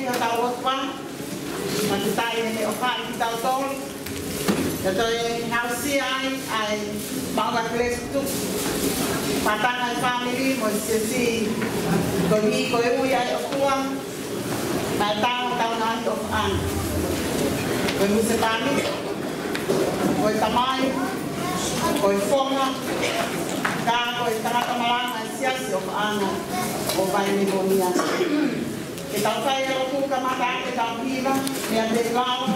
ki tau otwa. Ma ki tai ne o kai ki tau tol. Ya toi hausi ai bangga kles tu. Patanga family mo si ko ni ko e ui ai o kuang. Ma tau na o an. Ko mu se tani. Ko tamai. Ko fonga. Ka ko tanga malanga sia o ano. O vai ni bonia. Kita kai o ku ka mata kita piva, dia de lao,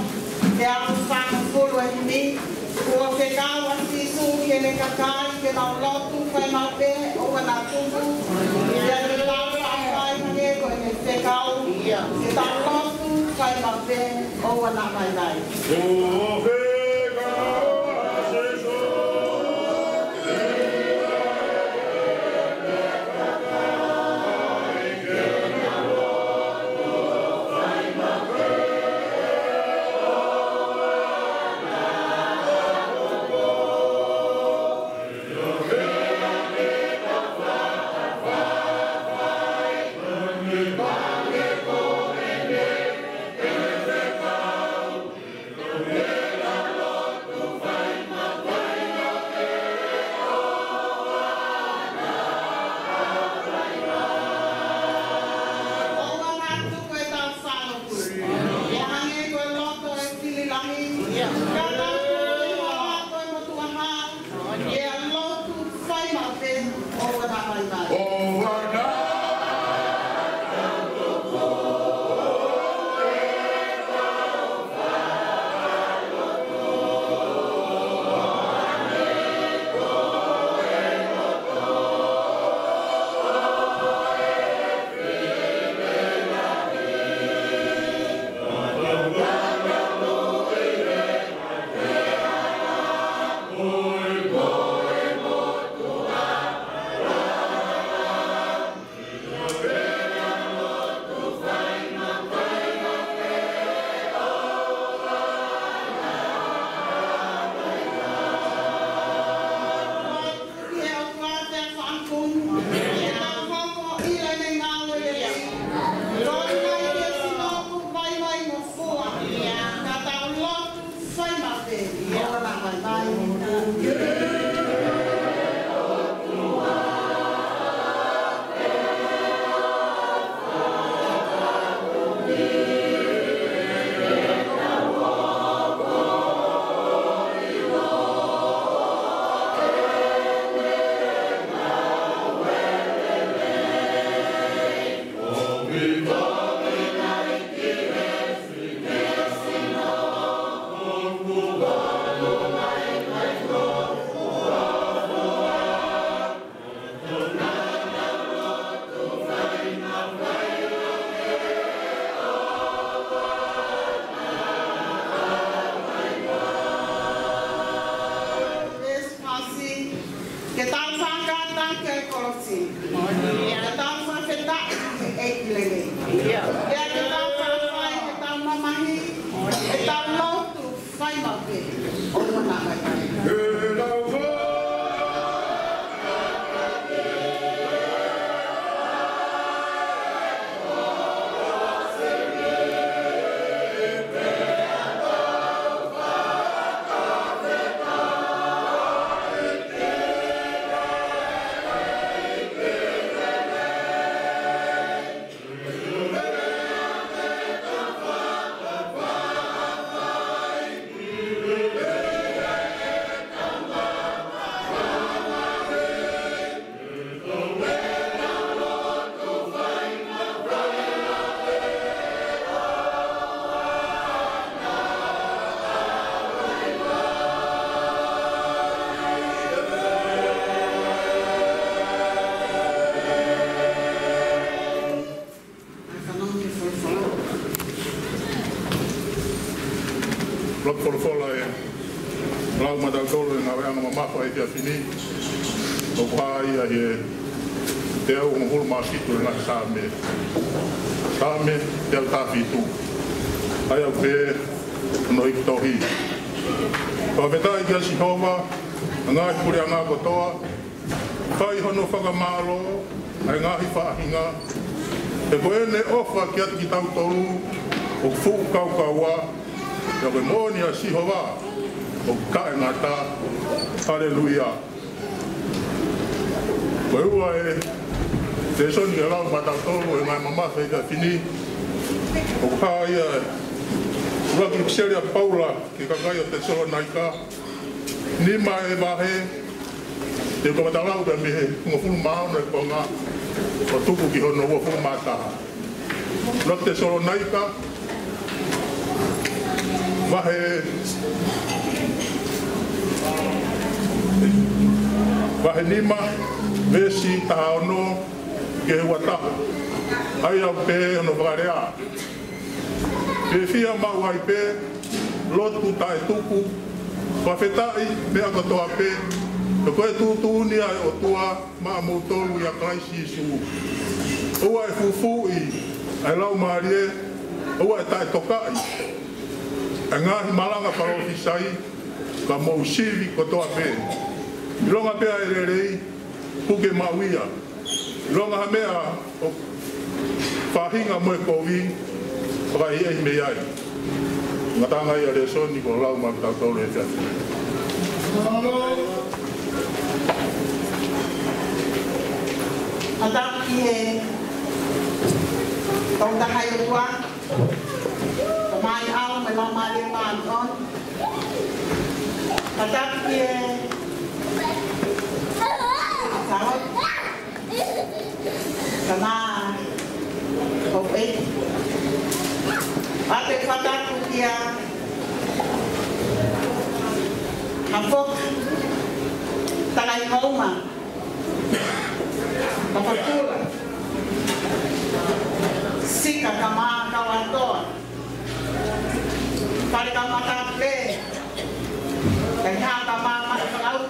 dia fan full ni. Ko ke ka wa si su ke le ka kai ke na lo tu kai ma pe o na tu. Dia de lao ai ke ko ne te ka o. Kita lo tu kai ma pe o na mai mai. Kame del tafitu. Ai pe no iktohi. Ko veta ia Jehova nga kuri nga kotoa. kai hono whakamaro, ai ngahi whaahinga, E koe ne ofa ki atu ki tau tolu o fuku kau kaua e koe moni a sihowa o kae ngata. Hallelujah. Koe ua e te soni e lau matau tolu e ngai mamasa i ka fini o kaa ia Raki Kiselia Paula ki kakai o te solo naika Nima e wahe te komatalau te mihe ngofunu maona e konga o tuku ki hono ua funu mataha. Raki te solo naika wahe nima vesi taha ono ke he wataha. Ai au pe ono whakarea. Pe fia mau ai pe, lotu tae tuku, whawhetai mea katoa pe, e koe tūtūni ai o tua maa moutoru ia Kraisi Isu. Ua e fufui, ai lau maarie, ua e tae tokai. E ngahi malanga parofisai, ka mou sivi katoa pe. Ilonga pea e rerei, puke mauia. Ilonga hamea o whahinga moe kowi, Pai ai me ai. Ngatanga ia le soni ko lau ma ta tau le fa. Ataki e tong ta hai tua. Mai au me la mai le man on. Ataki e Sarot. Sama Ope. Ate whataku kia hapok tangai hauma kapakula sika kama kawatoa pare kama taple kanya kama matakau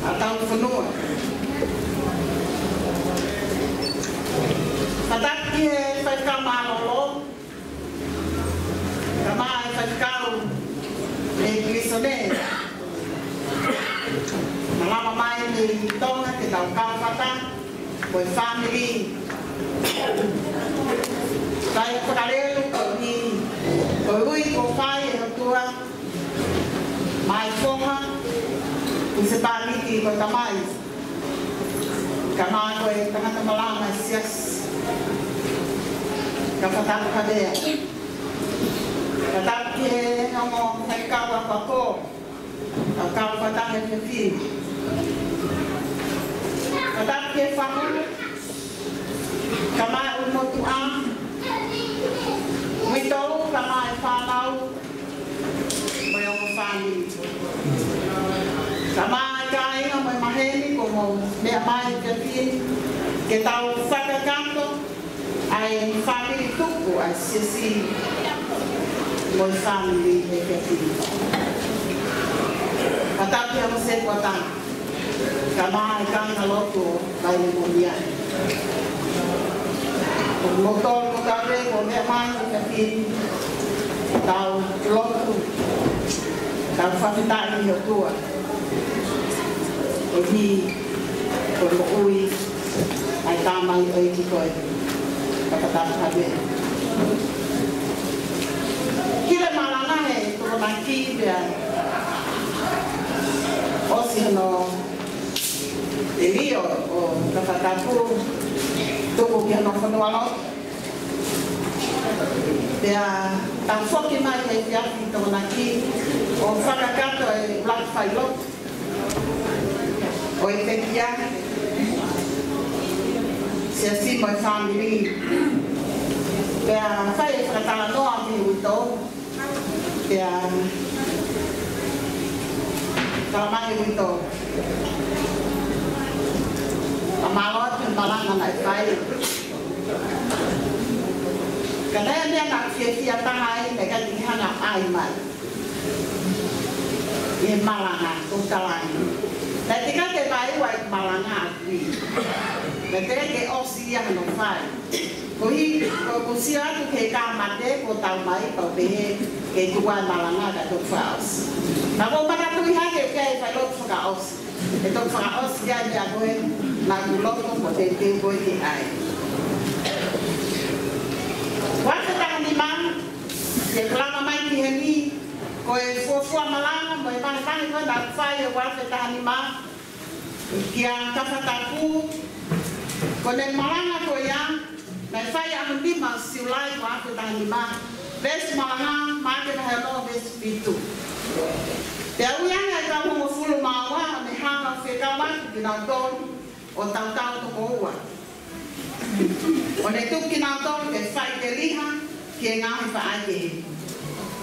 atau fenua Pataki e fai kama lolo, kama e fai kau e glisone. Malama mai ni tonga ke tau kau pata, koe family. Kai whakarelu ko ni, koe ui ko whai e hotua, mai whonga, i se pāriti ko tamai. Kama koe tahata malama sias. Kapatang kadea. Kataki e nongo hai kawa pako. Kawa patang e pepi. Kataki e whamu. Kama e umotu am. Mitau kama e whanau. Mai o whani. Kama e kainga mai maheni como mea mai pepi. Ke tau whakakanto. Ai family tuku ai sisi moi family e pepi. Ataki amo se kotang. Kama ai kanga loto kai monia. Motor ko kare ko me mai pepi. Tau loto. Tau famita ni tua. Odi ko ui ai tamai ai ki koi. Kapatang habe. Kile malanga he to maki bia. Osi no Elio o kapatapu to ko kia no kono alo. Bia tan foki mai he kia to maki o whakakato e Black Pilot. O e te kia sia si mai family. Pea fai e whakatala noa ki uto. Pea kalamai uto. A malot e malanga nai fai. Kanea mea nak fia tahai me ka hanga ai mai. E malanga utalai. Na tika te vai wai malanga akui. Na tere ke osi ia no fai. Kohi ko sia tu ke ka mate ko tau mai ko behe ke tuai malanga ka tu faus. Na ko para tu ha ke fai lo ka osi. e tō whakaos kia i a koe nā kuloko mo te te koe te ai. Wāwhetanga ni mang, e klama mai ki he ni, koe fuafua malanga mo e pangi koe nā whai e wāwhetanga ni mang, kia kawhataku, ko ne malanga koe ia, nei whai anu lima siulai wāwhetanga ni mang, ves malanga, māke na helo ves pitu. Te auianga e kau hongo fulu māua me hanga whekawaki ki nā tōru o tautau toko ua. O ne tuki nā tōru te whai te liha ki e ngāhi whaake he.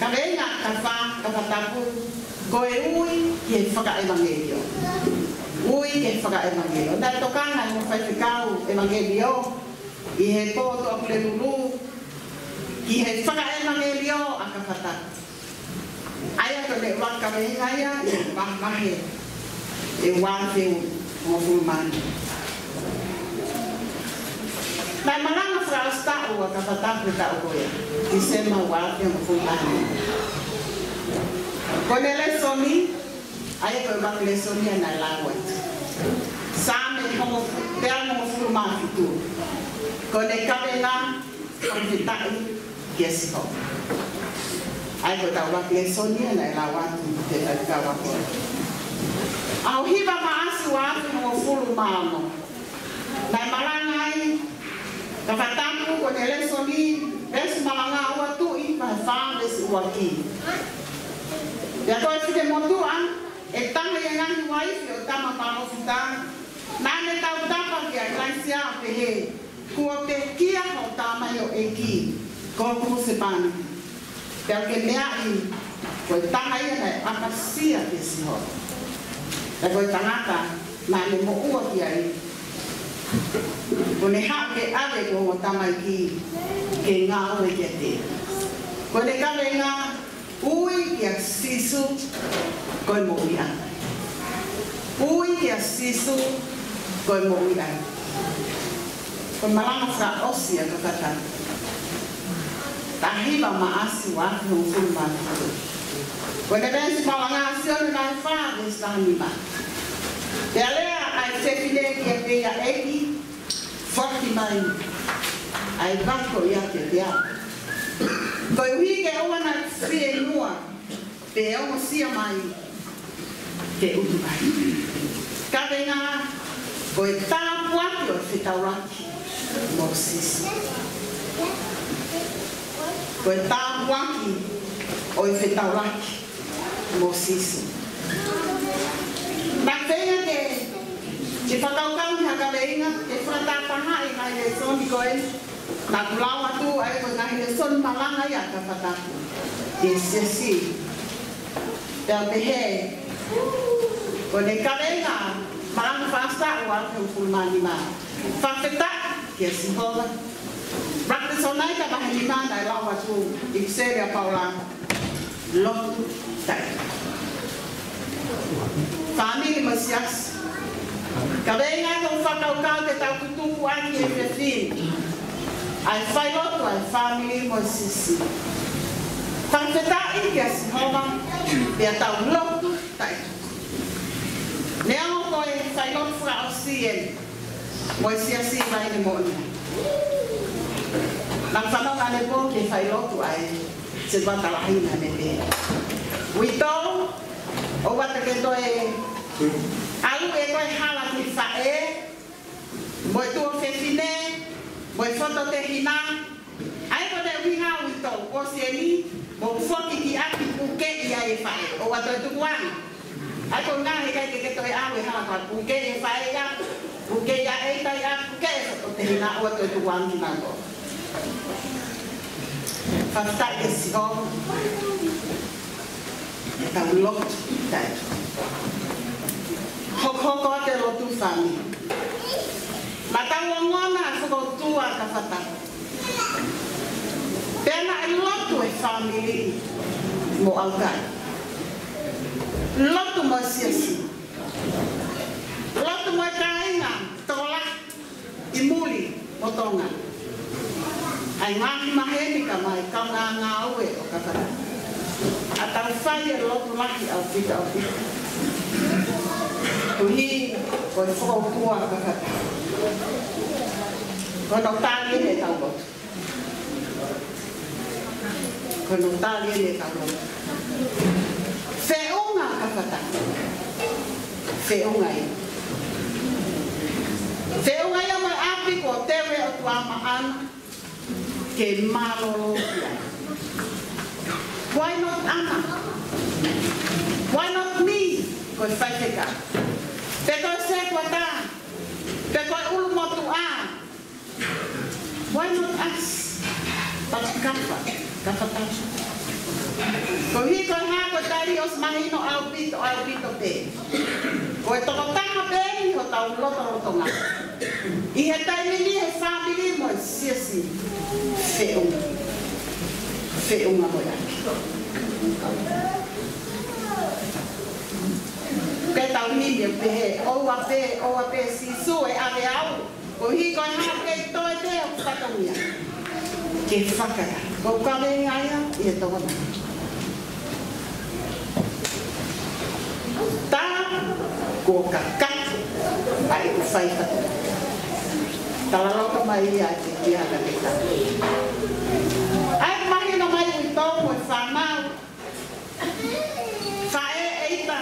Ka venga ka wha, ka whatapu, ko e ui ki e whaka-evangelio. Ui ki e whaka-evangelio. Nā tokanga e mo whai whikau evangelio i he pōto aku le lulu ki he whaka-evangelio a ka whatapu. Aia ko le waka me haya e mahe e wāwheu o fulmani. Nai malanga whaastau a ka whatapu ka okoia, i sema wāwheu o fulmani. Ko le lesoni, aia ko waka lesoni a nai lawat. Sāme hongo te hongo fulmani fitu. Ko le kawenga, ko whitai, kiesiho. Ai ko tau waki e sonia na e la watu te taikawa koe. Au hiva maasi watu mo fulu mamo. Nai malanga ai, ka whatapu ko ne le soni, esu malanga ua tui, ka whāwesi ua ki. Ia koe white motua, e tanga i ngangi waifi o tama pāwhita, nāne tau tapa ki a klaisia a pehe, kua te kia ho tāmai o e ki, ko kuse pāni. Pea ke mea i, koe tanga ia nei akasia ke siho. E koe tangata, nā ne mo ua ki ai. Ko ne hao ke ave ko o tamai ki, ke ngā ue ke te. Ko ne kawe ngā ui ki a sisu, koe mo ui ai. Ui ki a sisu, koe mo ui ai. Koe malanga wha osia ka katana. Tahiba maasi watu ng fulman. Kung nabensi malangasyon na ifadis na nima. Telea ay sefile ki ya eki, forti mai ay banko ya ke dia. Koi wike owa na fie nua, pe omo sia mai ke utubai. Kabe nga, koi tapuaki o fitauraki, Moses. Koe tāpuaki o i whetauraki mō sisi. Nā whenga te whakaukau ni haka reinga, te whakatāpaha i ngai le soni koe, nā kulau atu ai koe ngai le soni malanga i aka whatapu. Te sisi. Pea te he, koe ne ka reinga, malanga whasta o ake o fulmani mā. Whawheta ki a sihoga. Rakte sonai ka bahi mana e lawa tu i Xeria Paula lotu tai. Famili masias. Ka venga ko whakaukau te tau kutuku aki e whiwhin. Ai whai lotu ai famili mosisi. Whawhetai ki a sihoma pia tau lotu tai. Nea mo koe whai lotu whakao sien. Mo siasi vai ne mo'nia. Nang whanonga ne po ke whai lotu ai se watalahina ne pe. Wito, o wata ke toe alu e koe hala ki whae, mo e tua whewhine, mo e whoto te hina, ai ko te uhiha wito, o se ni, mo whoki ki aki puke i ai e whae, o wata e tukuani. Ai ko ngahi kai ke toe alu e hala kwa puke e whae ya, puke ya e tai a puke e whoto te hina, o wata e tukuani ki nango. Whaftai e siho, e tau lotu tai. Hoko te lotu whani. Ma tau angona a whakotua ka whata. Pena e lotu e whamili mo aukai. Lotu mo siasi. Lotu mo e kainga, tola, i muli, mo tonga. Ai ngahi maheni ka mai, kau ngā ue o ka whata. A tau whai e lotu laki au whita au whita. Kuhi, ko e whakautua kakata. Ko no tāli e tau lotu. Ko no tāli e tau lotu. Whiunga kakata. Whiunga i. Whiunga i ama api ko tewe o tua maana ke malolo ia. Why not Anna? Why not me? Ko e whaiteka. Te koe se kua tā. Te koe ulu motu a. Why not us? But kafa. Kafa tasu. Ko hi koe hā koe tari os mahino au pito te. Ko e toko tanga pēni ho tau loto ngā. I he taimini he whāpiri mo e siasi. Whiunga. Whiunga mo ia. Ke tau hini e pehe, oua pe si su e ave au. Ko hi koe hā kei toi te o whakamia. Ke whakara. Ko kare ngaia i e tokona. Tā ko ka katu ai ku whaikatu. Tala roka mai ia te tiaka te katu. Ai mahi no mai ui tō mo e whanau. Whae eita.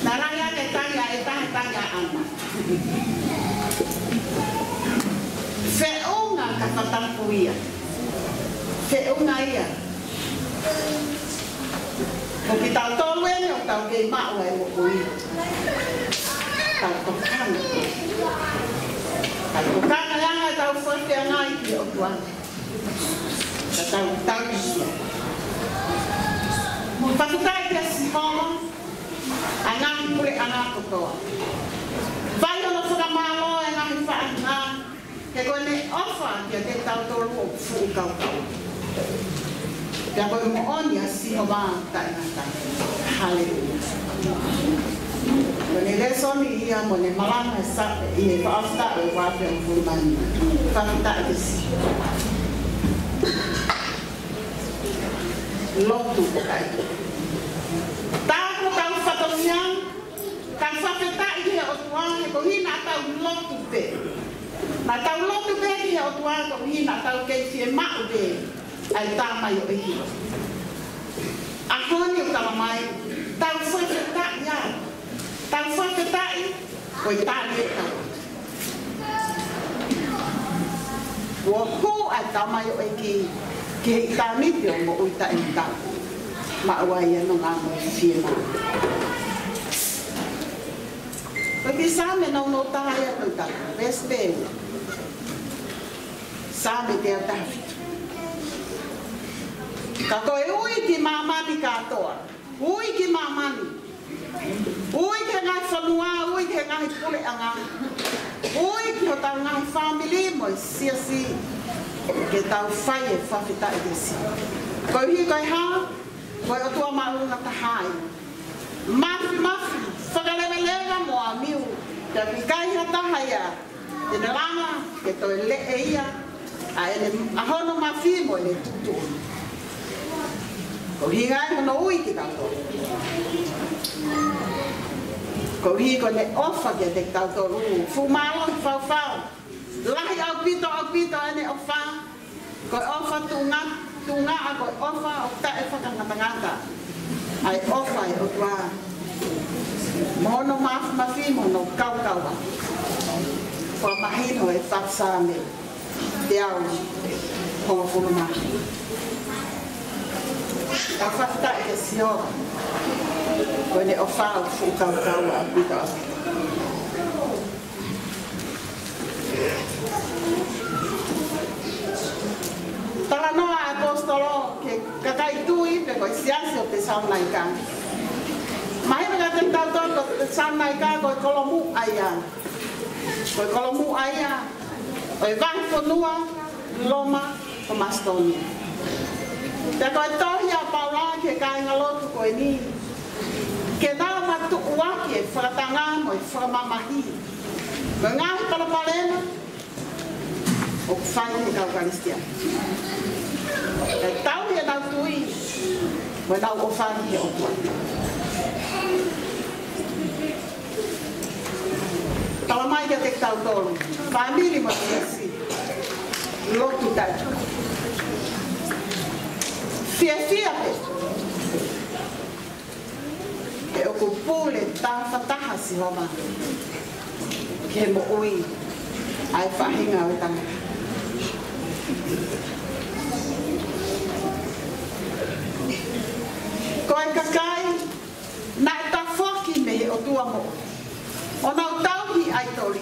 Nā raya ke tanga e tanga ama. Whiunga ka whatampu ia. Whiunga ia. Ko ki tau tōlu ene o tau kei mao e mo ui. Tau kokana. Tau kokana yanga e tau whate a ngai ki o tuana. Ta tau tausia. Whakutai kia sihoma. A ngahi pule a ngā kotoa. Vai ono whakamalo e ngahi whaanga. Ke koe ne ofa kia te tau tōru o fu kaukau. Kia koe mo oni a siho wā tai ngātai. Hallelujah. Koe ne lesoni ia mo ne malanga e sa i e whaafta o e wāpe o furumani. Whakutai kia siho. Lotu o kai. Tāko tau whataungiang, tau whapeta i he o tuanga, ko hina tau lotu pe. Nā tau lotu pe i he o tuanga, ko hina tau kei fie mau pe, ai tāmai o ihi. A koni o talamai, tau whapeta i a. Tau whapeta i, ko i tāli e tau. Ua hu ai tāmai o ihi, ki he i tāmiti o mo uita i tau. Ma'ua ia no ngā mo fie nā. Paki sāme nau no tāia tau tāku, best bēu. Sāme te au tāwhi. Ka koe ui ki māmani kātoa. Ui ki māmani. Ui ke ngai whanua, ui ke ngai pule a ngā. Ui ki ho tau ngai whamili mo i siasi. Ke tau whai e whawhita i te si. Koe hi koe hā. Koe o tua maunga tahai. Mafi, whakalewa mo a miu. Te pikai ha tahaya. Te neranga, ke toi le e ia. A ene ahono mafi mo ne tutu. Ko hi ngai hono ui ki kato. Ko hi ko ne ofa ke te kato ruu. Fu malo i whau. Lahi au pito ene ofa. Ko ofa tunga a koe ofa o ta e whakangatangata. Ai ofa e o tua. Mono mafi mono kaukaua. Kua mahino e whaksame. Te au honga whurumaki. A whakta e ke siora. Koe ne ofa o whukaukaua a pita api. Tala noa apostolo ke kakai tui pe koe siasi o te saunai ka. Mahina ka te tautoto te saunai ka koe kolomu aia. Koe kolomu aia. Koe vangfonua, loma, o Mastonia. Te koe tohi a paula ke kai ngalotu koe ni. Ke nao matu uaki e whakatanga mo e whakamamahi. Koe ngahi palapalena. O whai he kaukaristia. E tau he nau tui, mo nau o whai he o tua. tau tolu. Famili mo si. Lotu tai. Fia pe. E o kupule ta fataha si homa. Ke mo ui. Ai fahinga o tanga. Koe kakai, na e ta foki me o tua mo. O nau tauhi ai tori.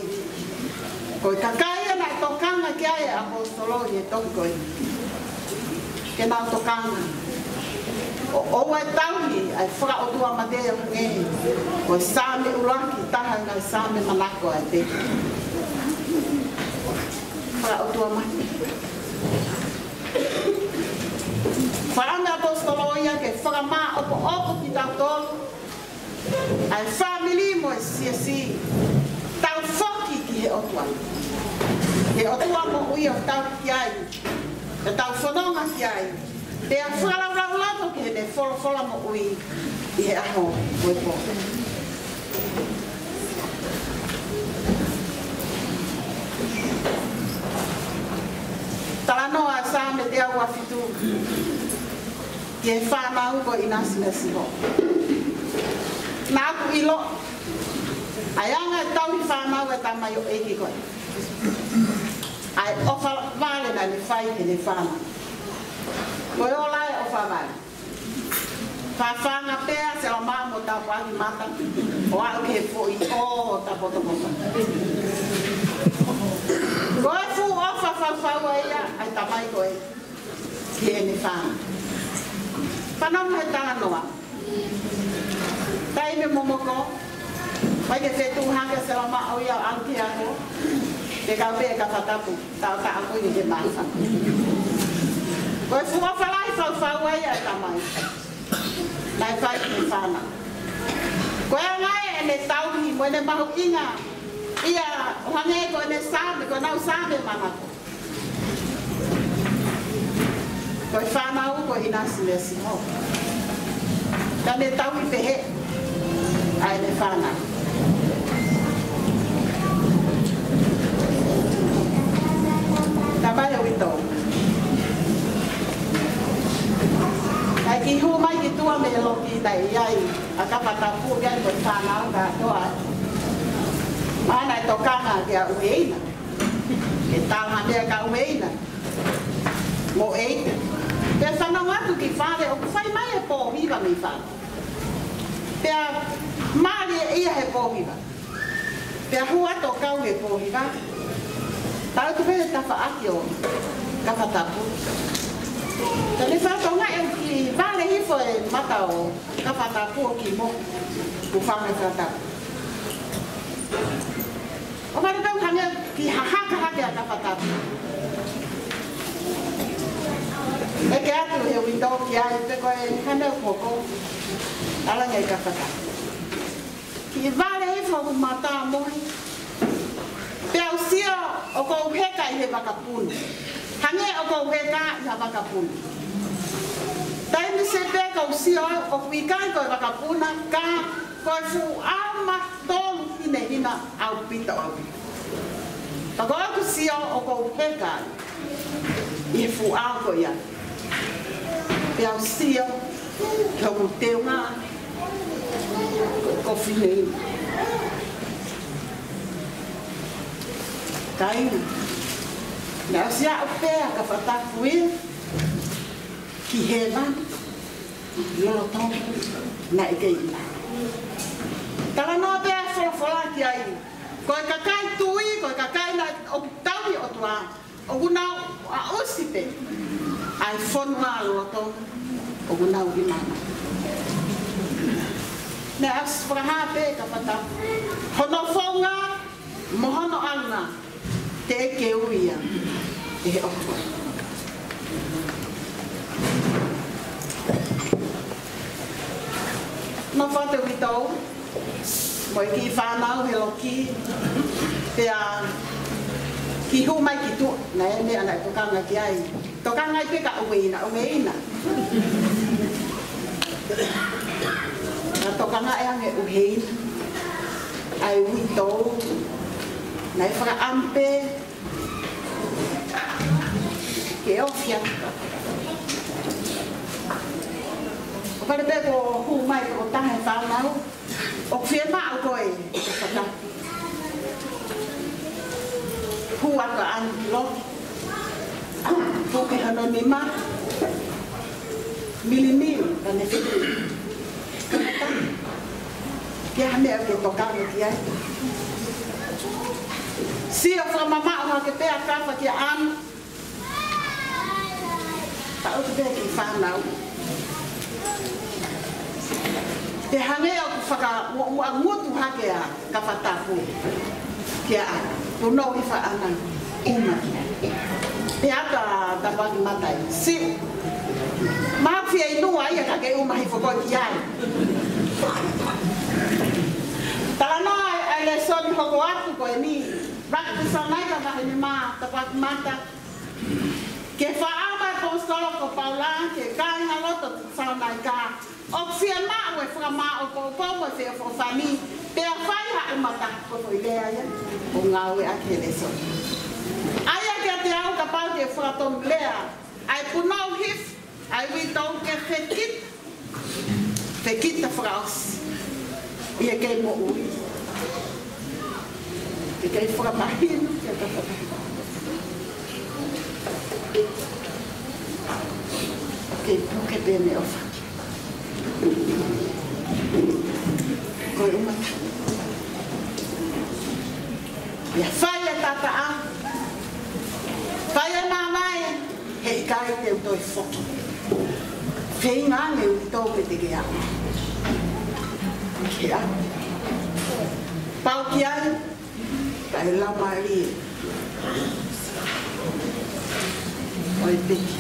Koe kakai na e tokanga ki ai apostoloi e toki koe. Ke nau tokanga. O e tauhi ai whaka o tua matea pungehi. Koe sāme uraki taha ngai sāme manako ai te. Whaka o tua matea. Whaanga apostoloia ke whakama opo ki tau tolu. Ai family mo e si. Tau whoki ki he otua. He otua mo ui o tau ki ai. E tau whanonga ki ai. Te a whalaurau ke he ne whola mo ui i he aho oi po. Talanoa sa me te au afitu. Ke whanau ko inasi nasi ho. Nā ku ilo. Ai anga e tau i whanau e tamai o eki koe. Ai ofa vale na ni whai ke ne whanau. Koe o lai ofa vale. Whawhanga pēa se o maa mo tau pāki mata. O au ke fo i o tapoto moto. Koe fu ofa whawhau e ia ai tamai koe. Ke ne whanau. Whanau he tala noa. Tai me momoko. Mai ke whetu hanga se lama au iau anki ako. Te kau pēa ka whatapu. Tau ka aku i he māsa. Koe fua whalai whau ai ai tamai. Nai whai me whana. Koe angai e ne tauhi mo ne mahu inga. Ia hange ko ne sāme, ko nau sāme manako. Koe whanau ko inasi me si ho. Ta ne tau i pehe. Ai ne whanau. Ta mai au i tau. Ai ki hu mai ki tua me loki dai iai. A kapatapu iai koe whanau ka toa. Mana e tokanga ki a ueina. E tauha mea ka ueina. Mo eite. Pea whanau atu ki whare, o whai mai e pōhiwa mi whare. Pea maari e ia he pōhiwa. Pea hua to kau he pōhiwa. Tau tu pere tawha aki o kawhatapu. Ka le whatonga e ki vale hifo e mata o kawhatapu o ki mo. Ku whangai whatapu. O whare pau hange ki hahaka hake a kawhatapu. E ke atu he window ki ai, te koe haneu koko. Ala ngai ka whata. Ki vale e whaku mata mohi. Te au sia o kou heka i he wakapunu. Hange o kou heka i ha wakapunu. Taimi se pe kou sia o kuikai koe wakapuna ka koe fu au ma tolu hine hina au pita au pita. Pako aku sia o kou heka i he fu au koe ia. Pea o sia, kia o teo ngā, ko whine. Kaina, nea o sia o pea ka whataku e, ki hewa, lolo tongu, na ike ina. Tala noa pea wholofola ki ai, koe kakai tui, koe kakai na o taui o tua, o gunau a osipe. Ai whanua loto o gunau i mana. Ne as whakahape ka pata. Hono whaunga, mohono anga, te eke uia, e he opo. No whate witou, mo i ki whanau he loki, pea ki hu mai ki tu, na e mea na tokanga ki ai. Tokanga i peka ueina. Na tokanga e ange uheina. Ai witou, Nai whaka ampe. Ke ofia. O pare pe ko hu mai ko tahe whanau. O whia maa koe. Hu aka anilo. Hu ke anonima. Mili kane whitu. Kia hamea ke tokanga ki ai. Sia whamama o ke pea kawha ki anu. Ta o te pea ki whanau. Te hangea o ku whaka ngutu hake a ka whatapu. Kia a. Puno i whaana uma. Te aka tapaki matai. Si. Mawhia inua ia ka ke uma hi whakoi ki ai. Talanoa ai le soni hoko atu koe ni. Rakti sanai ka mahi ni maa tapaki mata. Ke whaama e pōstolo ko Paula, ke kāinga loto whanai ka. O whia maa ue whakamā o pōpōmo whia whawhani. Pea whaiha e mata ko i lea ia. O ngā ue ake le soni. Aia ke te au ka pau ke whakatonu lea. Ai punau hif, ai witau ke whekit. Whekit ta whakaosi. Ia kei mo ui. Ia kei whakamahinu, ia ka whakamahinu. Kei puke pene o whaki. Koe umata. Ia whaia tata a. Whaia nā mai. Hei kai te utoi whoki. Whei ngā me ui tō pe te ke a. Kia. Pau ki ai. Kai lau mai ri. Oi peki.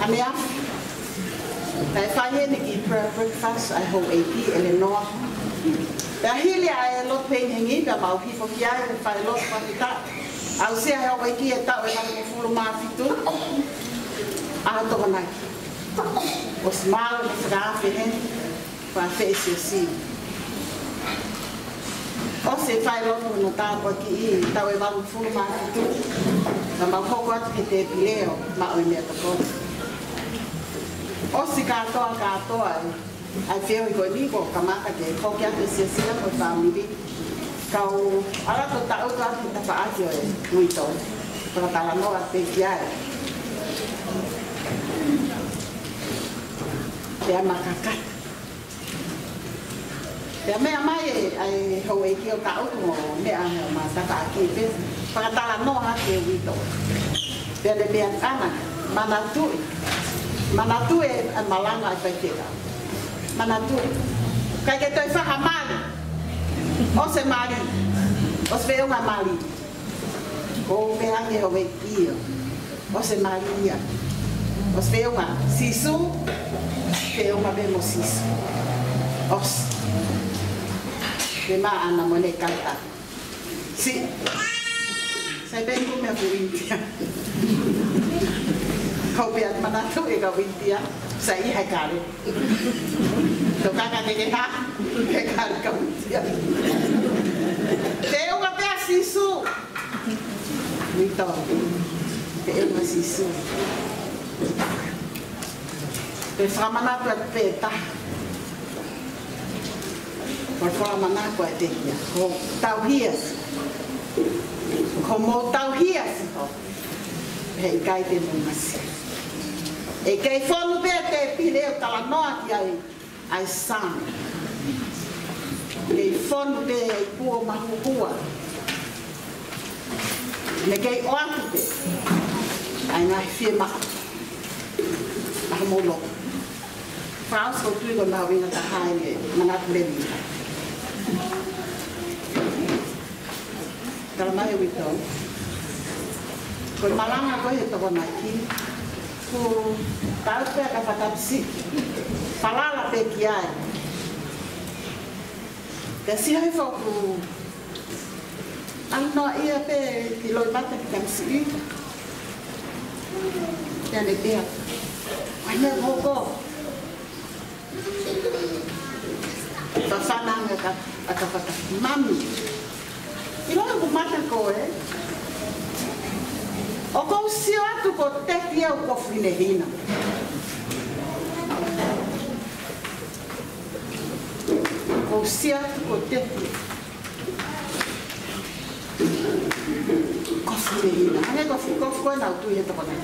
Ane a. Kai whaie ni ki prayer breakfast ai ho AP Eleanor. Pea hili ai lo peng hengi ka mau hifo ki ai whai lo whakita. Au sea heo wai ki e tau e nani mo fulu maa fitu. Aha toka nai. O si mālo ni whakaafe hen. Wha whaesi o si. O se whai lotu no tāpua ki I. Tau e walu fulu maa fitu. Ka mau hoko atu ki te pileo. Ma oi mea tako. O si katoa e. Ai whio I koe niko ka maka ke hoki atu sia koe whamiri. Kau alato tau tu atu ta whaati o e nuito. Kau tala noa te ki ai. Pea makakata. Pea mea mai ai hou e ki o tau tu mo mea heo ma taka aki pe. Whakatala noa ke nuito. Pea le mea ana. Manatui. Manatui e malanga ai whaiteka. Manatui. Kai ke toi whakamari. O se mari, o se veo nga mari, o me ange ho me kio, o se maria, o se veo nga sisu, veo nga vemo sisu, os, me ma ana mo ne kanta, si, sai vengo me wintia, kau biar manatu e ka wintia, sai hai kare. Tō kaka te ha, he kare ka wintia. Te unga pea sisu. Mito, te unga sisu. Te whamanatu at pēta. Ko whamanatu at te hia. Ko tau hias. Ko mō tau hias. Hei kai te mungasi. E kei whonu pēr te pileo tala noa ki ai sāng. Kei whonu pēr e kua mahukua. Me kei oatu pēr. Ai ngai whie maha. Maha molo. Whaos ko tui ko nā winga ta haere manatu lewi. Tala mai wito. Ko malanga ko he toko nai ki. Ko tau pēr ka whatapisi. Palala pe ki ai. Ka si hai whaku. Ano ia pe ki loi mata ki tamsi. Ia ne pēr. Waina hoko. Whawhananga ka whatapisi. Mami. I loa ku mata ko e. O ko sio atu ko teki au ko whinehina. Ko sio atu ko teki. Ko whinehina. Ane ko koe nau tui he toko nei.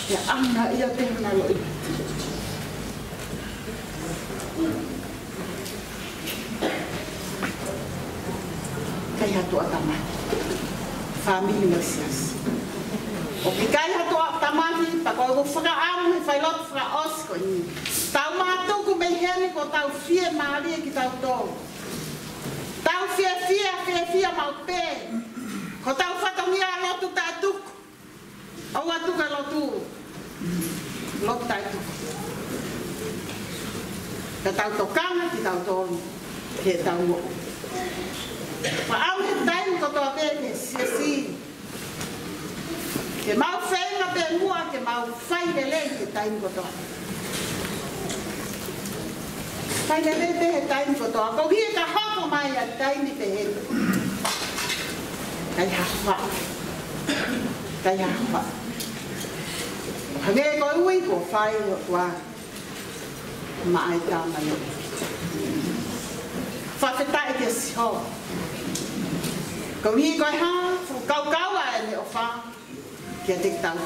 Ia ana ia te hana loi. Kai hatu atama. Family masias. O ki kai hatu atamahi, pa koe ko whakaamu he whailot whakaos ko ni. Tau mātuku mei hene ko tau fie maari ki tau tō. Tau fie mau pē. Ko tau whatongia lotu tātuku. Au atu ka lotu. Lotu tātuku. Ka tau tokanga ki tau tōnu. Ke tau moko. Pa au he taim ko toa pēne siasi. Ke mau whainga pē mua, ke mau whainele he taim ko toa. Whainele pē he taim ko toa. Ko hia ka hoko mai a taimi pē he. Kai hawha. Kai hawha. Hange ko ui ko whai o tua. Mai tāmane. Whawhetai ke siho. Ko hi koe ha, kau a ene o wha, kia te tau.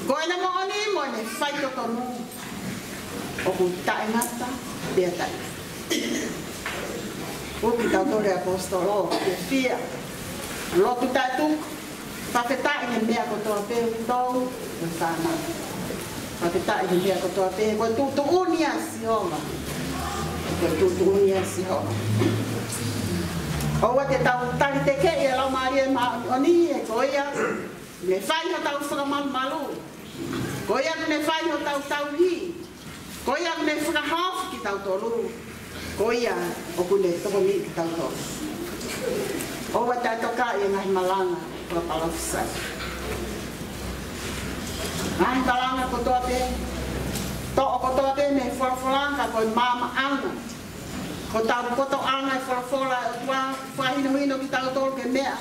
Ko ena mooni mo ene whai to tonu. O ku tae ngata, pia tae. O ki tau tore apostolo, kia fia. Lotu tae tuk, whawhetai ne mea ko toa pēu tau, o tāna. Whawhetai ne mea ko toa pēu, ko tutu unia sihoa. Ko tutu unia sihoa. Oua te tau tari te ke e lau maari e maoni e koia. Me whai ho tau whakaman malu. Koia me whai ho tau tau hi. Koia me whakahawhi ki tau tolu. Koia o kune toko mi ki tau tolu. Oua tai toka e ngahi malanga kua palawhisai. Ngahi malanga ko toa te. To'o ko toa te me whakawhalanga koe mama anga. Ko tau koto anga e wharafola o tua whahino ki tau tolu ke mea.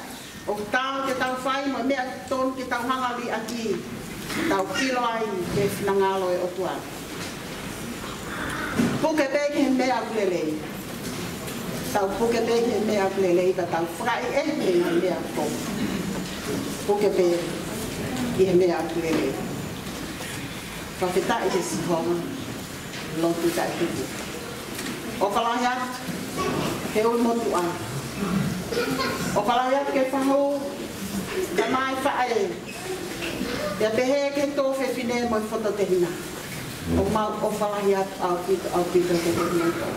O tau ke tau whai mo mea tolu ke tau hangali aki. Tau kilo ai ke whinangalo e o tua. Puke peke he mea kulelei. Tau puke peke he mea kulelei ta tau whai e he mea ko. Puke peke i he mea kulelei. Whawhetai ke sihonga. Lotu tai tuku. O kalahia ke ui motu a. O kalahia ke whahu ka mai whae. Ia pehe ke tō whine mo i whoto te hina. O mau o kalahia au pito te hina tō.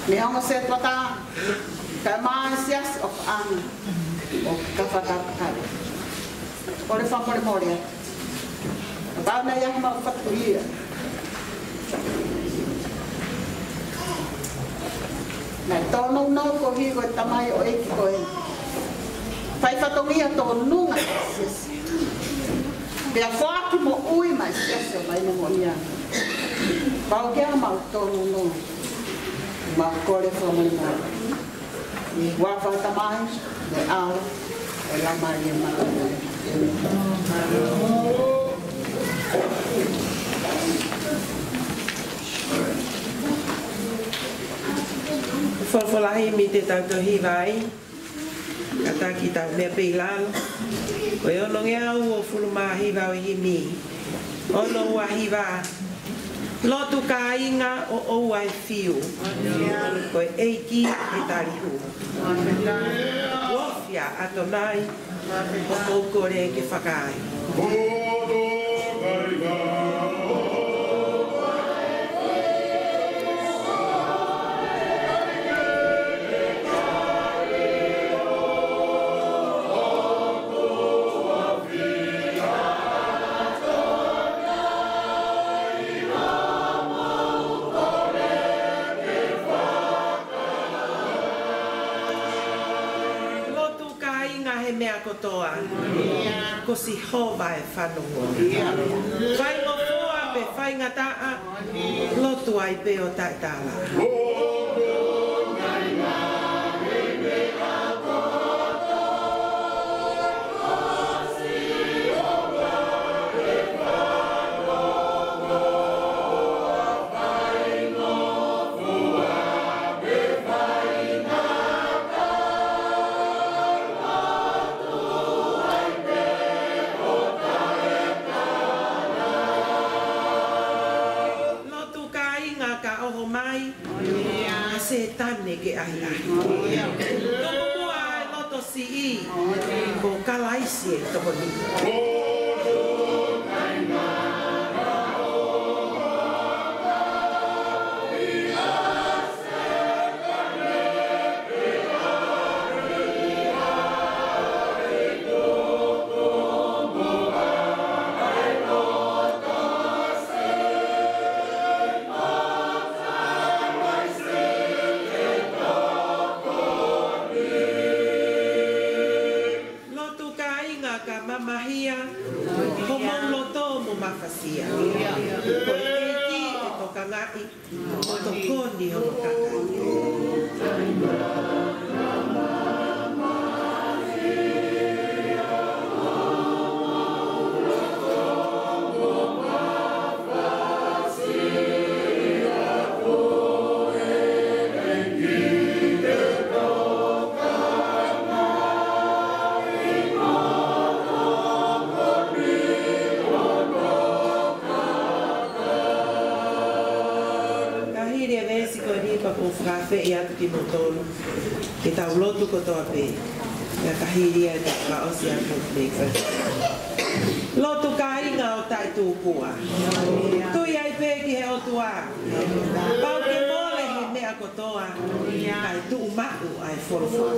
Me hongo se tuata ka mai sias o whaanga. O ka whakapakare. O le whapore morea. Ka pauna ia ma o whatuia. Nai tōnou nau ko hi koe tamai o eki koe. Whai whatongia tō nunga siasi. Pea whaaki mo ui mai siasi o mai mo ia. Pau kia mau tōnou nau. Mau kore whamani mai. I wawha tamai, me ao, e la mai e mai. Whawhalahi mi te tauto hiwai, ka taki tau mea peilalo. Koe ono ngea u o fuluma hiwa o himi. Ono ua hiwa. Lotu ka inga o oua e fiu. Koe eiki e tarihu. Wofia atonai, o koukore ke whakai. Mea kotoa, ko si hova e whanongo. Whai mo fua pe whai ngataa, lotu ai pe o taitala. ho mai. A se tane ke ahi ahi. Toko mua e loto si I. Ko kalaisi e toko ni. Mafasia. Ko eti e toka ngai o to koni ho kaka. Frafe ia tu ki motolo ki tau lotu ko toa pe ia kahiria ni ka osia ko peka lotu ka inga o tai tūpua tu iai pe ki he otua pau ke mole he mea kotoa kai tu umaku ai forofora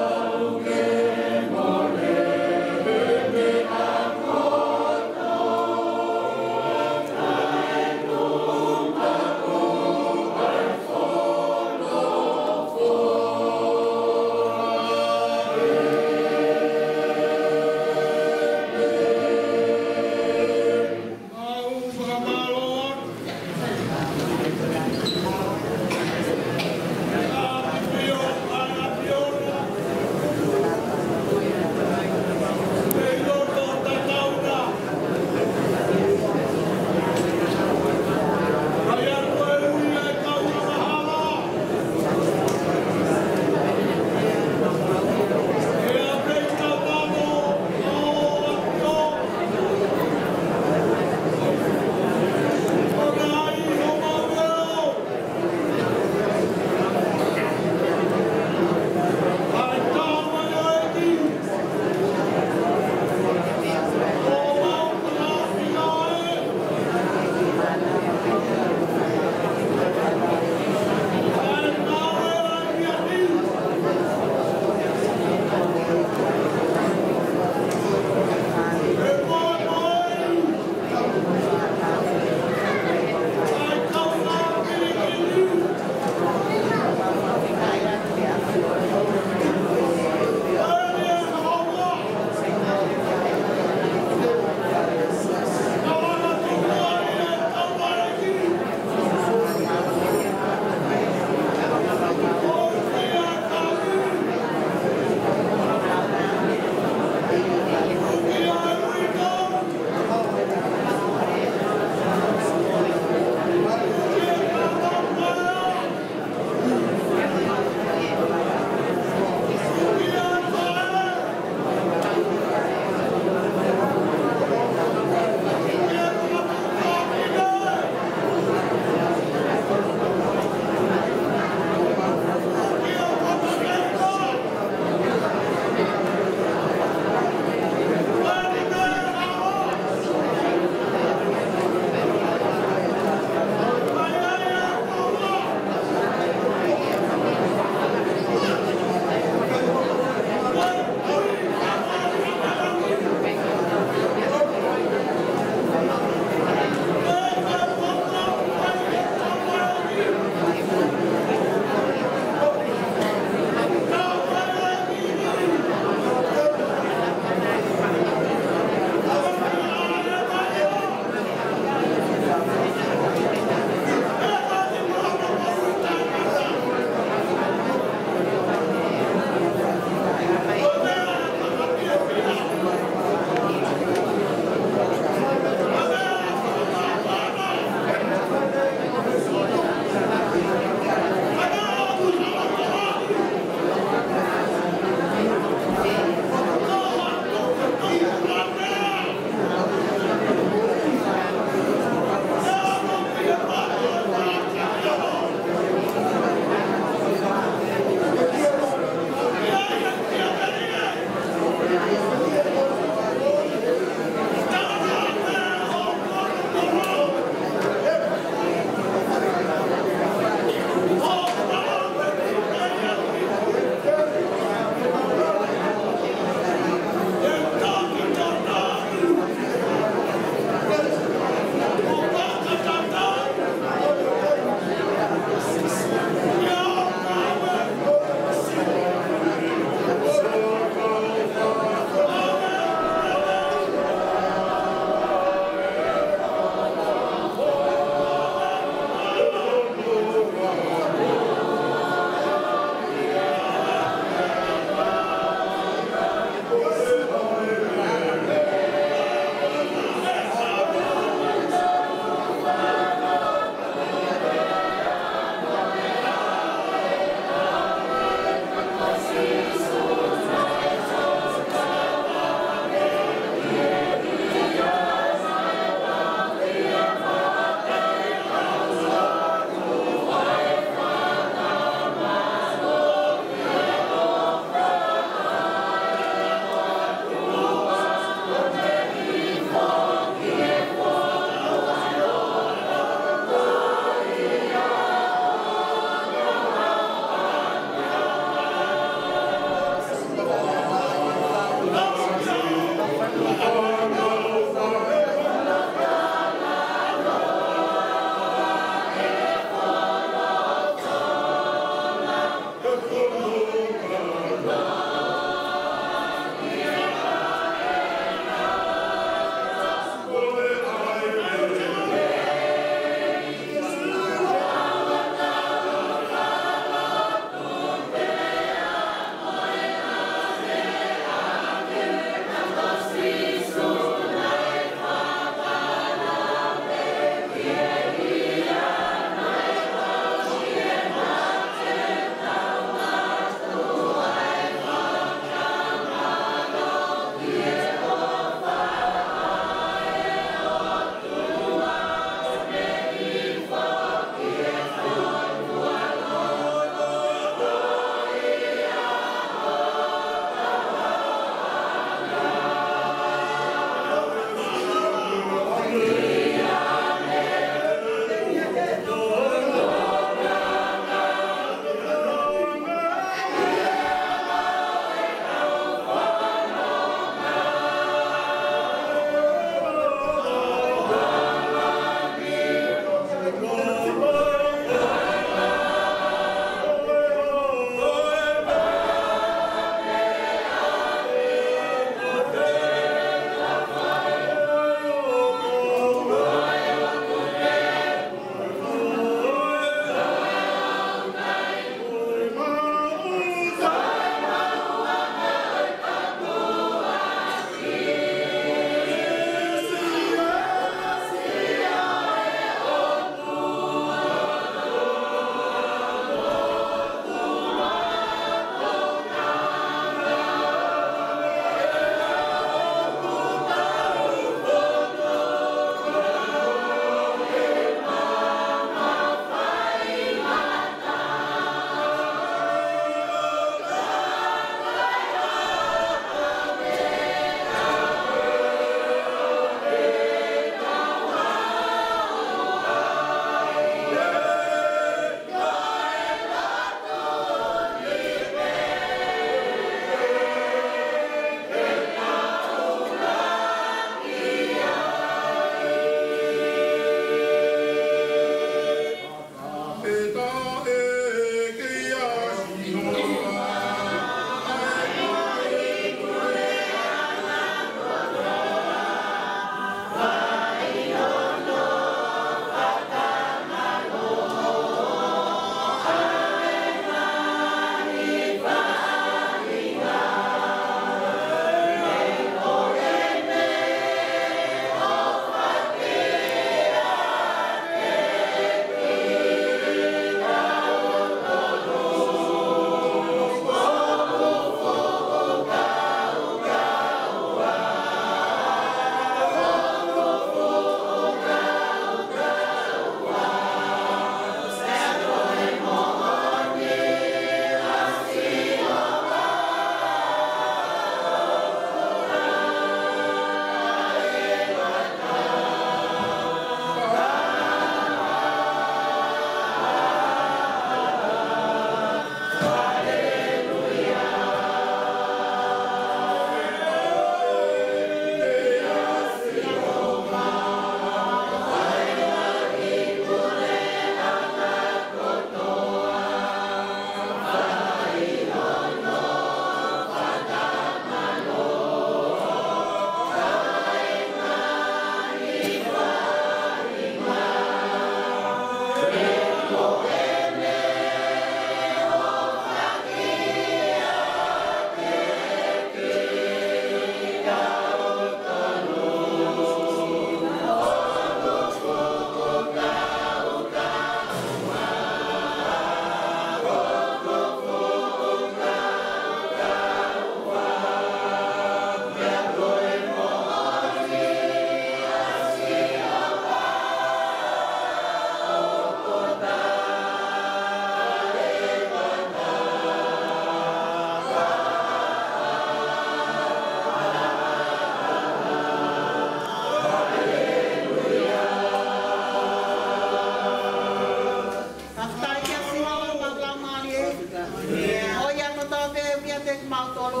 mautolo.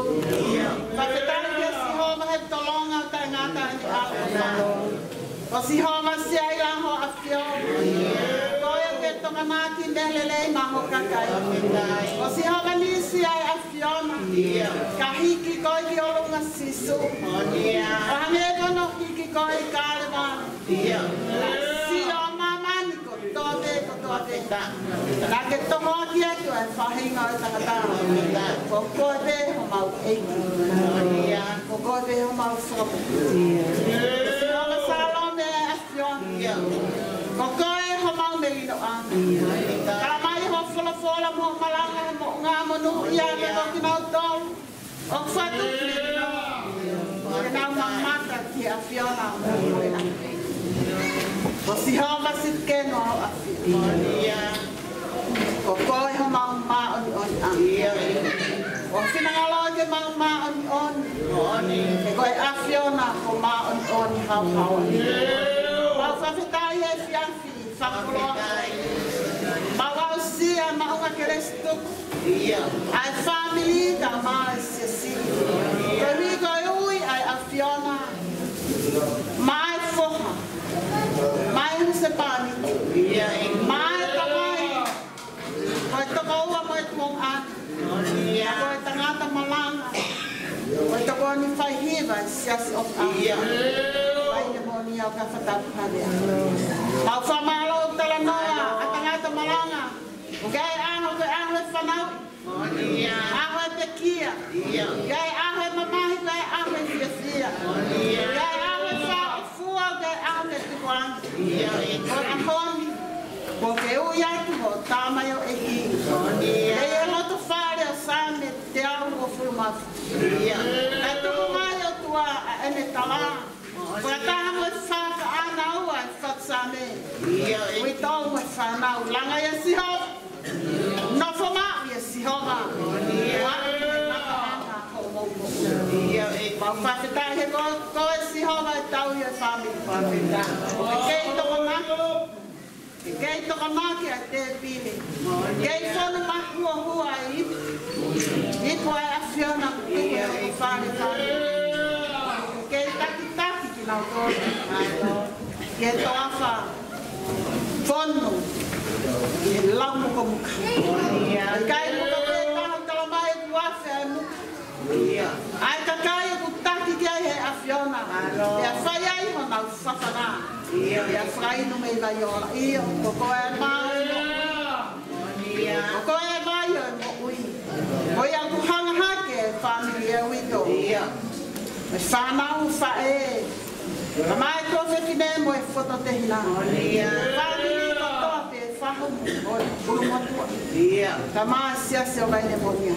Whaketana kia si homa he tolonga o tai ngata ni awa. O si homa si ai laho a fio. Koe ke tonga maki nelelei maho kakai. O si homa ni si ai a fiona. Ka hiki koe ki olunga sisu. O hange kono hiki koe kārewa. Si o mamani ko tote ko tote. Nā ke tonga ki atu e whahinga o takatā. Ko koe te ho mau eiki. Ko koe te ho mau whakapu. Si homa salome a fiona. Ko koe ho mau me ino ana. Ka mai ho whalafola mo malanga mo ngā monu ia me ko ki mau tolu. O whatu ki ke nau mamata ki a fiona mo ina. Ko si homa sit keno a fiona. Ko koe ho mau maa oni oni ana. O whinangalo ke mau maa oni oni. E koe a fiona ko maa oni oni hau hau. Mau whawhitai e fianfi, whakaroa. Mau au sia maunga ke restuku. Ai family ka maa e si. Ko hui koe ui ai a fiona. Mai foha. Mai huse pani. Mai kamai. Koe toko ua moe tuong ati. Koe tangata malanga. Koe toko ni whaihiva siasi of ati. Waine mo ni au ka whatapu harea. Mau whamalo tala noa a tangata malanga. Gai aho koe aho e whanau. Aho e te kia. Gai aho e mamahi, gai aho e fia. Gai aho e wha o fua, gai aho e tukuanga. Koe ahoni. Ko ke ui atu ho tāmai o e ki. Kei e loto whare o sāne te au o furumafu. E tuku mai o tua a ene tala. Ko a taha mo e whaka ana ua e whatsame. Ui tau e whanau. Langa e si ho. Nofo maa e si ho ma. Waka e nakaanga ko mouko. Mau whawhetai he ko e si ho ma e tau i e whamika. E kei toko mako. Kei toka maki a te pili. Kei whanu mahua hua i ipu. Ipu ai a whiona kuku e o whare whare. Kei taki taki ki nau kore. Kei toa wha. Whonu. E lau muka muka. Kei muka kei tahu talamai ku awhi ai muka. Ai kakai e ku taki ki ai he a whiona. E a whai ai ho nau whawhana. Ia whai no mei vai ola. Ia, ko koe mai mo. Ko koe mai o mo ui. Ko ia kuhanga hake e whamiri e wito. Me whanau whae. Ka mai koe whine mo e whoto te hina. Whamiri ko toa te whahumu o e kurumotua. Ka mai siase o vaine mo ia.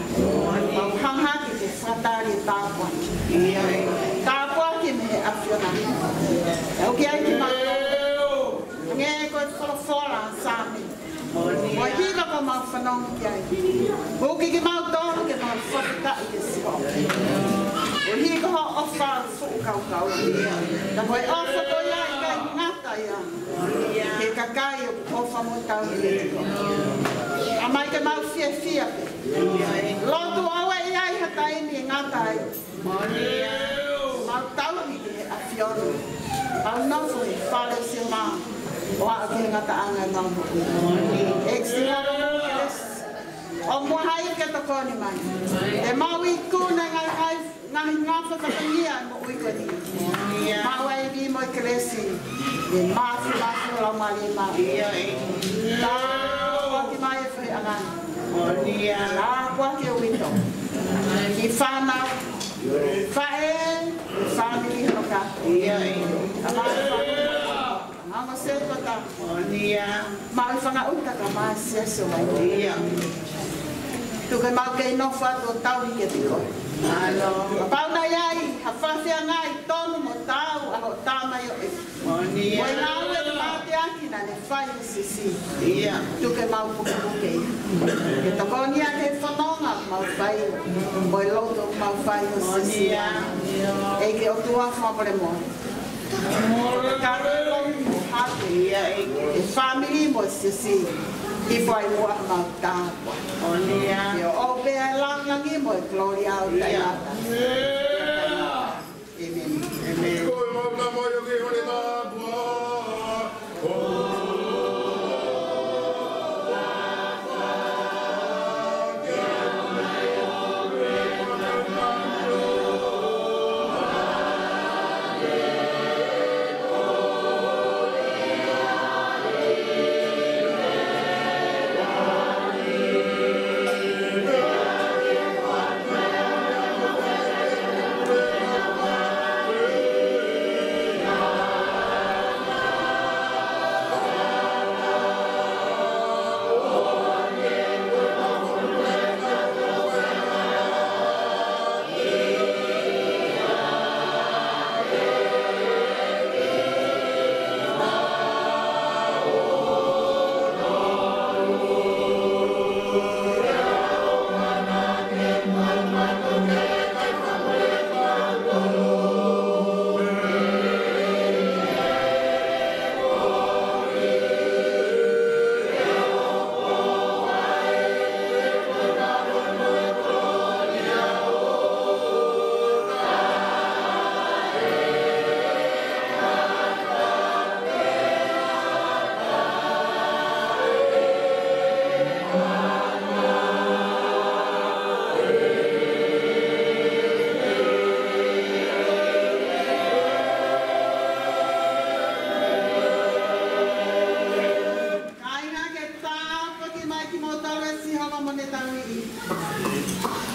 Ma kuhanga hake te whatari e tāpua. Tāpua ki me he awhiona. E uki ai ki mai. Nge koe whalafola sāme. Mo hika ko mau whanong ki ai. Uki ki mau tōru ke mau whakatai ke siho. O hika ho ofa whukau kau. Na hoi ofa ko ia i kai ngata ia. Ke kakai o ofa mo tau i letiko. A mai ke mau fia fia pe. Lotu awa i ai hata imi ngata ai. Mau tau i ke a fionu. Mau nofu i whale si maa. O a ke ngata anga mau moku. Eksina mo keles. O mua hai ke toko ni mai. E mau i kūna ngai ngā whakatangia mo ui koni. Mau ai vi mo i kelesi. E mafu lau mali mau. Tā kua ki mai e whi angani. Tā kua ki o wito. Ki whanau. Whae. Whamiri hano kato. Amai whanau. Anga se kota. Mau whanga uta ka maa siaso mai. Tuke mau kei nofa to tau i ke tiko. Pau na iai, ha whawhia ngai tonu mo tau a ho tāmai o e. Moi ngau e te mate aki na ne whai e sisi. Tuke mau puke i. Ke takonia ke whanonga mau whai. Moi loto mau whai o sisi. E ke o tua whapare mo. Ka relo mo hake. E family mo sisi. I fai mua ma tāpua. O nia. Yo o bea lang langi mo gloria o tainata. Amen. Amen. Koe mōna mo yo ki hori tāpua.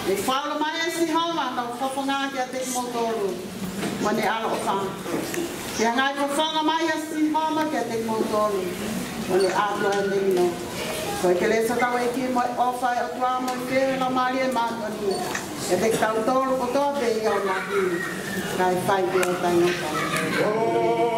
E whaolo mai e si hawa, tau whawhanga ki a te motoru. Mane ala o whanga. Ki a ngai whawhanga mai e si hawa ki a te motoru. Mane atua e mino. Koe ke lesa tau e ki mo o whai o tua mo i whiri la mari e mātoni. E te tau tōru ko tō te i au nahi. Kai whai te o tai no tau.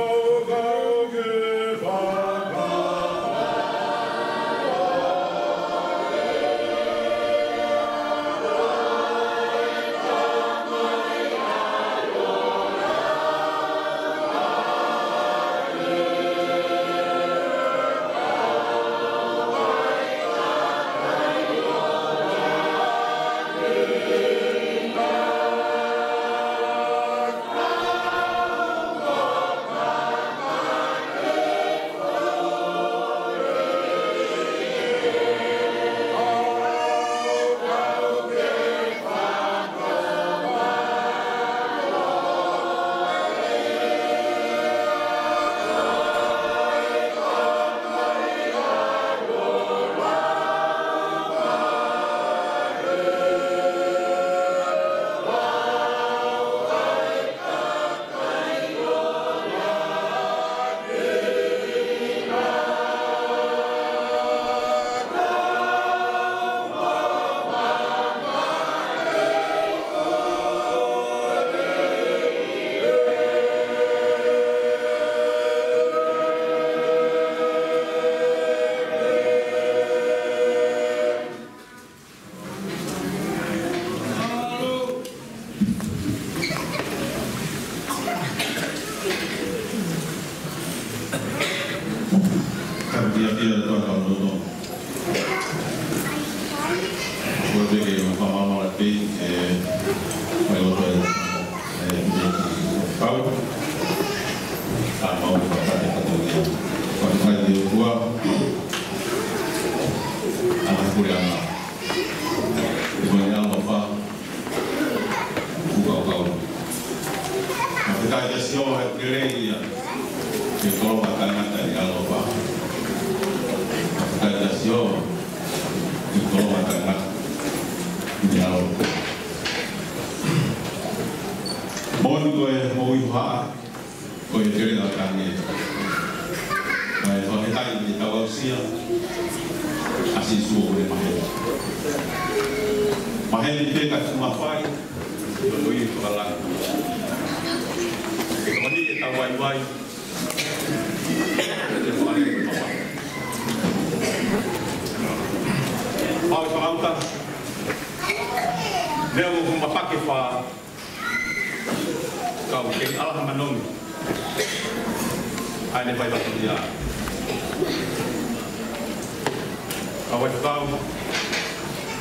awai kau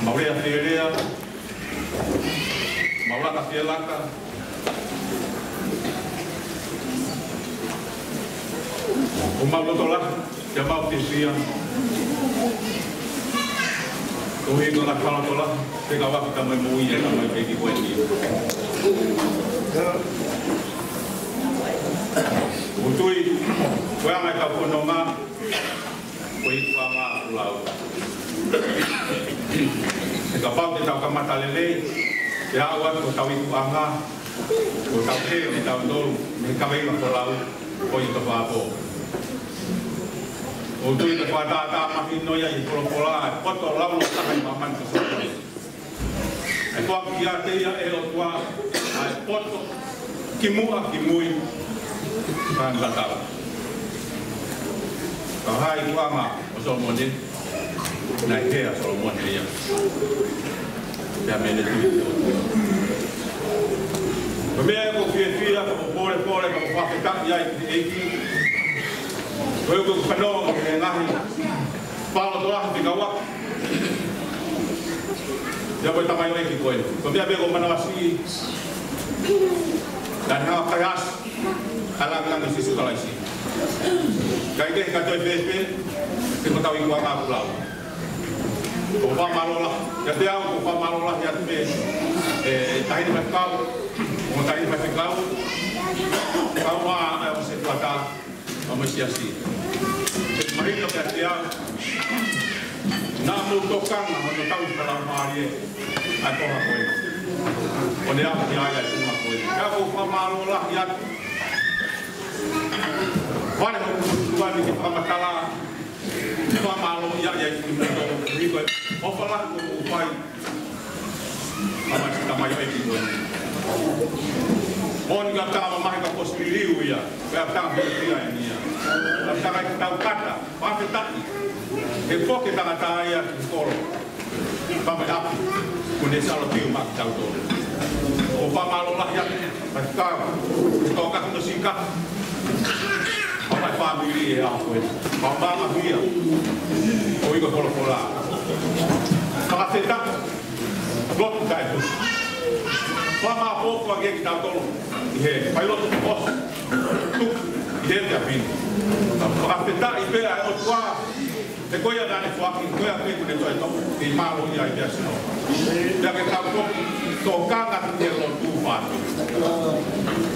maurea fielea maulaka fielaka o maulotola ya mau tisia o hiko na kalotola te kawa kita mai mui e ka mai peki koeni utui koe mai ka ponoma koe wama ulau e ka pau te tau kamata lele e awa ko tau iku anga ko tau he ni tau ndolu me ka mai ko lau koe ka papo o tui te whatata mahi noia i polopola e poto lau no takai maman ka soto e kua kia te ia e o tua a e poto ki mua ki mui ka ngatau ka hai kuama o Solomoni na hea Solomoni ia pia mene tui ka mea e ko fia ka pole ka whaketaki ai ki eiki koe ko whanonga ki ngahi palo toraha ki kawa ia koe tamai oe ki koe ko mea bego manawasi dan hawa kai as alang-alang isi sukalaisi kai ke ka toi PSP ke ko tau iku anga pulau ko whamalola ya te au ko whamalola ya te tahini mai kau o tahini mai kau kau maa o se tuata o mesiasi mahino ke te au na mutokanga o tau pala marie a toha koe o ne au ki aia i tuma koe ka ko whamalola ya Wale ko tuani ki pamatala fa malo ya ki mundo riko o fala ko pai ama ta mai ai ki bon on ga ta ma ka possibiliu ya ka ta be ya ni ya ta ka ta kata pa te ta e poke ta ta ya ko pa ma api ko ne sa lo ti ma ta to o fa malo la ya ka to ka to sinka Papa family e ako e. Papa mafia. O iko polo. Kaka feta. Blok ka e tu. Papa pouco age ki talo. Ihe, pai loto pos. Tu, ihe te apin. Kaka feta i pe a o tua. Te koia dane fuaki, koia pe ku ne toi to. I malo ia i asino. Ya ke tau to kanga te lo tu fa.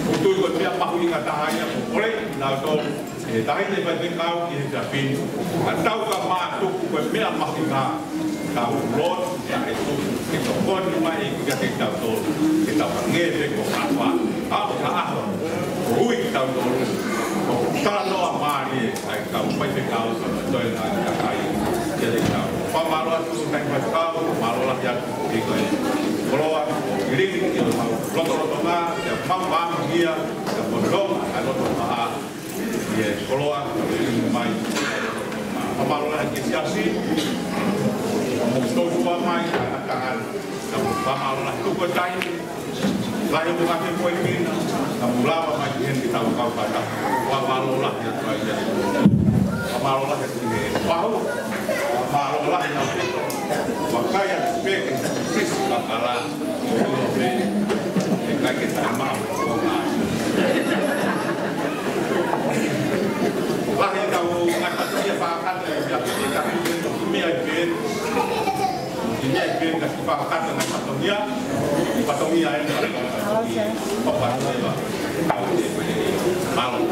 Untuk ikut pihak pahuinga tahanya, oleh nato tahin ni bagi kau ini japin, atau kau masuk ke pihak pahuinga kau lot, ya itu kita kon mai kita tahu kita panggil kau apa, kau kah, hui kita tahu, kalau amari kau pergi kau join agak kaya, jadi kau pamaluan tu tengok kau, malulah yang ikut. Kalau ini loto-lotonga ya pam dia ya bodong loto-lotonga ya kalau ini mai pamalulah inisiasi mau mai tangan pamalulah tu kotai lalu bukan poin ini kamu lama mai kita kau pada pamalulah ya pamalulah ini pau pamalulah yang itu makanya sebagai sisi bakalan lagi sama lahir tahu kata dia pakat ya kita ini agen kasih pakat dengan patungnya ini apa malu